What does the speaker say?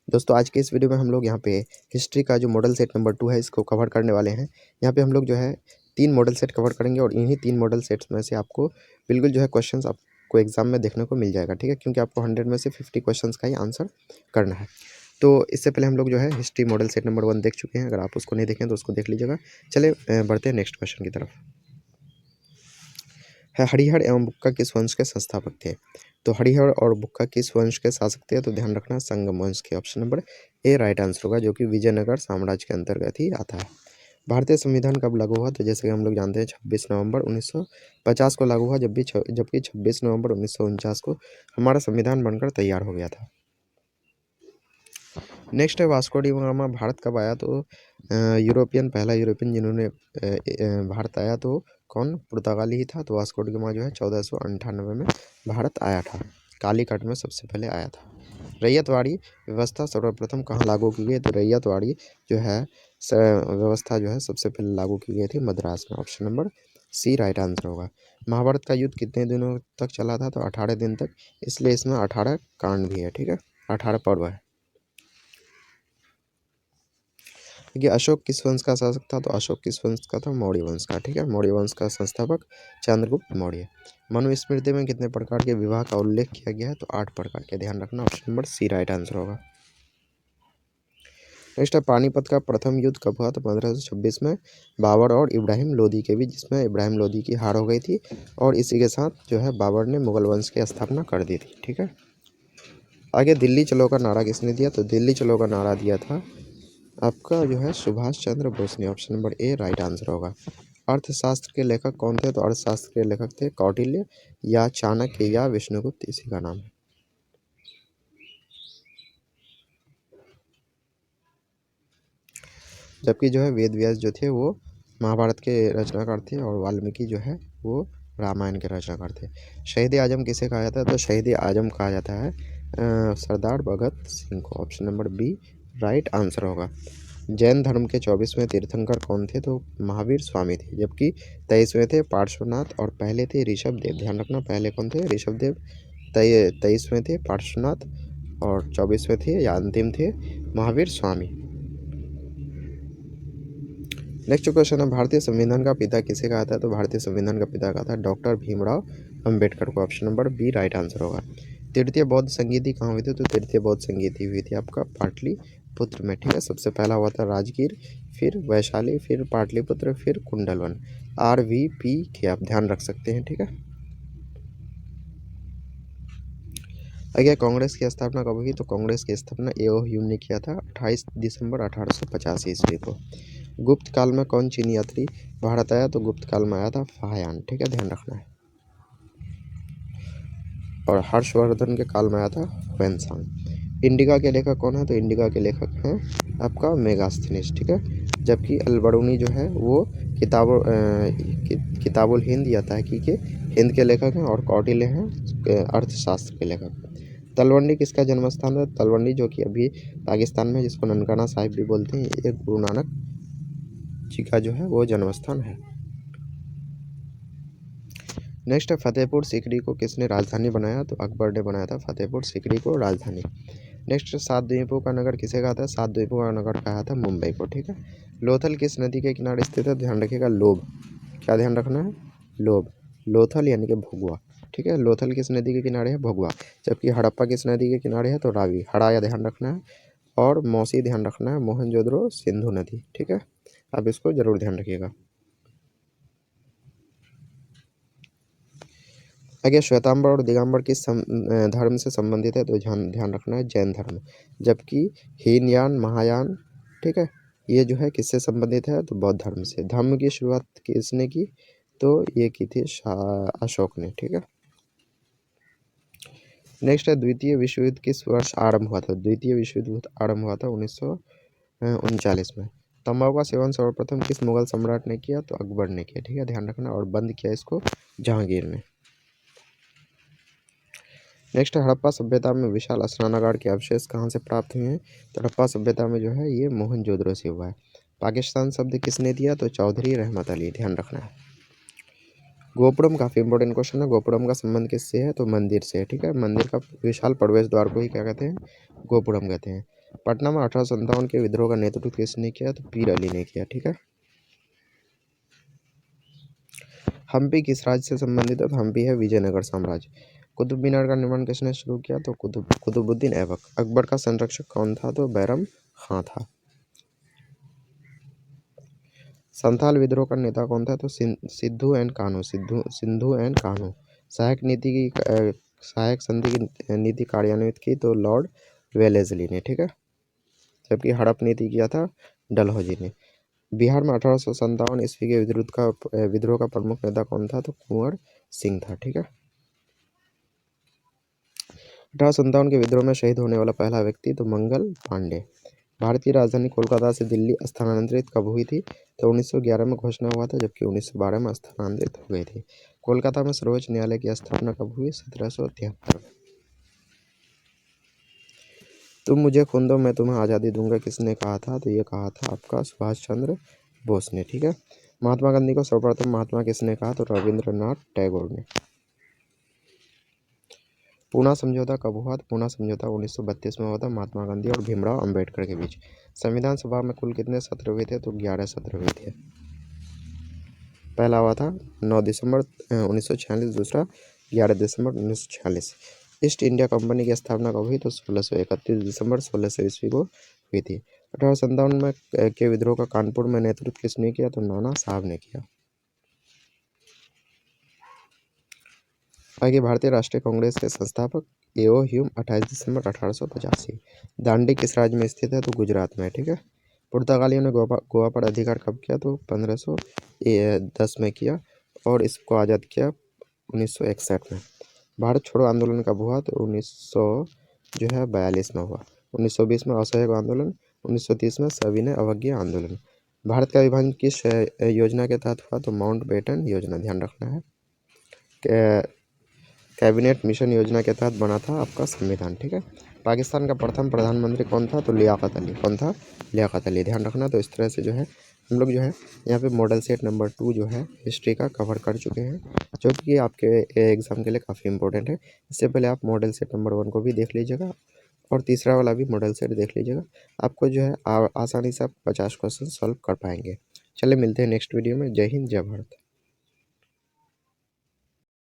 दोस्तों आज के इस वीडियो में हम लोग यहाँ पे हिस्ट्री का जो मॉडल सेट नंबर 2 है इसको कवर करने वाले हैं। यहाँ पे हम लोग जो है 3 मॉडल सेट कवर करेंगे और इन्हीं 3 मॉडल सेट्स में से आपको बिल्कुल जो है क्वेश्चंस आपको एग्जाम में देखने को मिल जाएगा, ठीक है, क्योंकि आपको 100 में से 50 क्वेश्चंस का ही आंसर करना है। तो इससे पहले हम लोग जो है हिस्ट्री मॉडल सेट नंबर 1 देख चुके हैं। अगर आप उसको नहीं देखें तो उसको देख लीजिएगा। चले बढ़ते हैं नेक्स्ट क्वेश्चन की तरफ। हरिहर एवं बुक्का किस वंश के संस्थापक थे? तो हरिहर और बुक्का किस वंश के शासक थे? तो ध्यान रखना संगम वंश के। Option number A right answer होगा, जो कि विजयनगर साम्राज्य के अंतर्गत ही आता है। भारतीय संविधान कब लागू हुआ? तो जैसे कि हम लोग जानते हैं 26 नवंबर 1950 को लागू हुआ, जबकि 26 नवंबर 1949 को हमारा संविधान बनकर तैयार हो गया था। नेक्स्ट है वास्को डी गामा भारत कब आया? तो पहला यूरोपियन जिन्होंने भारत आया तो कौन? पुर्तगाली ही था। तो वास्को डी गामा जो है 1498 में भारत आया था। कालीकट में सबसे पहले आया था। रैयतवाड़ी व्यवस्था सर्वप्रथम कहाँ लागू की गई? तो रैयतवाड़ी जो है व्यवस्था जो है सबसे पहले लागू की गई थी मद्रास में। Option number C right answer होगा। महाभारत का युद्ध कितने दिनों तक चला था? तो 18 दिन तक, इसलिए इसमें 18 कांड भी है, ठीक है, 18 पर्व है। देखिए अशोक किस वंश का शासक था? तो अशोक किस वंश का था? मौर्य वंश का, ठीक है। मौर्य वंश का संस्थापक चंद्रगुप्त मौर्य। मनुस्मृति में कितने प्रकार के विवाह का उल्लेख किया गया है? तो 8 प्रकार के। ध्यान रखना option number C right answer होगा। नेक्स्ट है पानीपत का प्रथम युद्ध कब हुआ? तो 1526 में बाबर और इब्राहिम लोदी के बीच, जिसमें इब्राहिम लोदी की हार हो गई थी और इसी के साथ जो है बाबर ने मुगल वंश की स्थापना कर दी थी, ठीक है। आगे दिल्ली चलो का नारा किसने दिया? तो दिल्ली चलो का नारा दिया था आपका जो है सुभाष चंद्र बोस ने। Option number A right answer होगा। अर्थशास्त्र के लेखक कौन थे? तो अर्थशास्त्र के लेखक थे कौटिल्य या चाणक्य या विष्णुगुप्त, इसी का नाम है। जबकि जो है वेद व्यास जो थे वो महाभारत के रचनाकार थे और वाल्मीकि जो है वो रामायण के रचनाकार थे। शहीद आजम किसे कहा जाता है? तो शहीद आजम कहा जाता है सरदार भगत सिंह को। Option number B right answer होगा। जैन धर्म के 24वें तीर्थंकर कौन थे? तो महावीर स्वामी थे। जबकि 23वें थे पार्श्वनाथ और पहले थे ऋषभ देव। ध्यान रखना पहले कौन थे? ऋषभ देव। 23वें थे पार्श्वनाथ और 24वें थे या अंतिम थे महावीर स्वामी। नेक्स्ट क्वेश्चन है भारतीय संविधान का पिता किसे कहा था? तो भारतीय संविधान का पिता कहा था डॉक्टर भीमराव अंबेडकर को। Option number B right answer होगा। तृतीय बौद्ध संगीति कहाँ हुई थी? तो तृतीय बौद्ध संगीति हुई थी आपका पाटलिपुत्र में, ठीक है। सबसे पहला हुआ था राजगीर, फिर वैशाली, फिर पाटलिपुत्र, फिर कुंडलवन। RVP आप ध्यान रख सकते हैं, ठीक है। आगे कांग्रेस की स्थापना कब हुई? तो कांग्रेस की स्थापना एओ ह्यूम ने किया था 28 दिसंबर 1885 ईस्वी को। गुप्त काल में कौन चीनी यात्री भारत आया? तो गुप्त काल में आया था फाहयान, ठीक है, ध्यान रखना है। और हर्षवर्धन के काल में आया था हुएनसांग। इंडिका के लेखक कौन है? तो इंडिका के लेखक हैं आपका मेगास्थनीज, ठीक है। जबकि अलबरूनी जो है वो किताबुल हिंद या तहकीक हिंद के लेखक हैं और कौटिल्य हैं अर्थशास्त्र के लेखक। तलवंडी किसका जन्म स्थान है? तलवंडी जो कि अभी पाकिस्तान में, जिसको ननकाना साहिब भी बोलते हैं, ये गुरु नानक जी का जो है वो जन्म स्थान है। नेक्स्ट है फतेहपुर सीकरी को किसने राजधानी बनाया? तो अकबर ने बनाया था फतेहपुर सीकरी को राजधानी। नेक्स्ट सात द्वीपों का नगर किसे कहा था? सात द्वीपों का नगर कहा था मुंबई को, ठीक है। लोथल किस नदी के किनारे स्थित है? ध्यान रखिएगा लोब। क्या ध्यान रखना है? लोब। लोथल यानी कि भगवा, ठीक है। लोथल किस नदी के किनारे है? भगवा। जबकि हड़प्पा किस नदी के किनारे है? तो रावी। हड़ाया ध्यान रखना है और मौसी ध्यान रखना है, मोहनजोदड़ो सिंधु नदी, ठीक है। आप इसको जरूर ध्यान रखिएगा। आगे श्वेतांबर और दिगंबर किस धर्म से संबंधित है? तो ध्यान रखना है जैन धर्म। जबकि हीनयान महायान, ठीक है, ये जो है किससे संबंधित है? तो बौद्ध धर्म से। धर्म की शुरुआत किसने की? तो ये की थी अशोक ने, ठीक है। नेक्स्ट है द्वितीय विश्व युद्ध किस वर्ष आरंभ हुआ था? द्वितीय विश्व युद्ध आरंभ हुआ था 1939 में। तंबाकू का सेवन सर्वप्रथम किस मुगल सम्राट ने किया? तो अकबर ने किया, ठीक है, ध्यान रखना। और बंद किया इसको जहांगीर ने। नेक्स्ट हड़प्पा सभ्यता में विशाल स्नानागार के अवशेष कहाँ से प्राप्त हुए हैं? तो हड़प्पा सभ्यता में जो है ये मोहनजोदड़ो से हुआ है। पाकिस्तान शब्द किसने दिया? तो चौधरी रहमत अली, ध्यान रखना है। गोपुरम काफ़ी इंपॉर्टेंट क्वेश्चन है। गोपुरम का संबंध किससे है? तो मंदिर से है, ठीक है। मंदिर का विशाल प्रवेश द्वार को ही क्या कहते हैं? गोपुरम कहते हैं। पटना में 1857 के विद्रोह का नेतृत्व किसने किया? तो पीर अली ने किया, ठीक है। हम्पी किस राज्य से संबंधित है? तो हम्पी है विजयनगर साम्राज्य। कुतुब मीनार का निर्माण किसने शुरू किया? तो कुतुबुद्दीन ऐबक। अकबर का संरक्षक कौन था? तो बैरम खां था। संथाल विद्रोह का नेता कौन था? तो सिद्धू एंड कान्हू। सिंधु एंड कान्हू। सहायक संधि की नीति कार्यान्वित की तो लॉर्ड वेलेस्ली ने, ठीक है। जबकि हड़प नीति किया था डलहौजी ने। बिहार में 1857 ईस्वी के विद्रोह का प्रमुख नेता कौन था? तो कुंवर सिंह था, ठीक है। 1857 के विद्रोह में शहीद होने वाला पहला व्यक्ति तो मंगल पांडे। भारतीय राजधानी कोलकाता से दिल्ली स्थानांतरित कब हुई थी? तो 1911 में घोषणा हुआ था, जबकि 1912 में स्थानांतरित हो गई थी। कोलकाता में सर्वोच्च न्यायालय की स्थापना कब हुई? 1773। तुम मुझे खून दो मैं तुम्हें आज़ादी दूंगा किसने कहा था? तो ये कहा था आपका सुभाष चंद्र बोस ने, ठीक है। महात्मा गांधी को सर्वप्रथम महात्मा किसने कहा? तो रविंद्रनाथ टैगोर ने। पूना समझौता कब हुआ? तो पूना समझौता 1932 में हुआ था, महात्मा गांधी और भीमराव अंबेडकर के बीच। संविधान सभा में कुल कितने सत्र हुए थे? तो 11 सत्र हुए थे। पहला हुआ था 9 दिसंबर 1946, दूसरा 11 दिसंबर 1946। ईस्ट इंडिया कंपनी की स्थापना कब हुई? तो 1631 दिसंबर 1600 ईस्वी को हुई थी। 1857 में के विद्रोह का कानपुर में नेतृत्व किसने किया? तो नाना साहब ने किया। आगे भारतीय राष्ट्रीय कांग्रेस के संस्थापक एओ ह्यूम 28 दिसंबर 1885। दांडी किस राज्य में स्थित है? तो गुजरात में, ठीक है। पुर्तगालियों ने गोवा पर अधिकार कब किया? तो 1510 में किया और इसको आज़ाद किया 1961 में। भारत छोड़ो आंदोलन कब हुआ? तो 1942 में हुआ। 1920 में असहयोग आंदोलन, 1930 में सविनय अवज्ञा आंदोलन। भारत का विभाजन किस योजना के तहत हुआ? तो माउंटबेटन योजना, ध्यान रखना है। कैबिनेट मिशन योजना के तहत बना था आपका संविधान, ठीक है। पाकिस्तान का प्रथम प्रधानमंत्री कौन था? तो लियाकत अली। कौन था? लियाकत अली, ध्यान रखना। तो इस तरह से जो है हम लोग जो है यहाँ पे मॉडल सेट नंबर 2 जो है हिस्ट्री का कवर कर चुके हैं, जो कि आपके एग्ज़ाम के लिए काफ़ी इंपॉर्टेंट है। इससे पहले आप मॉडल सेट नंबर 1 को भी देख लीजिएगा और तीसरा वाला भी मॉडल सेट देख लीजिएगा। आपको जो है आसानी से आप 50 क्वेश्चन सॉल्व कर पाएंगे। चलिए मिलते हैं नेक्स्ट वीडियो में। जय हिंद, जय भारत।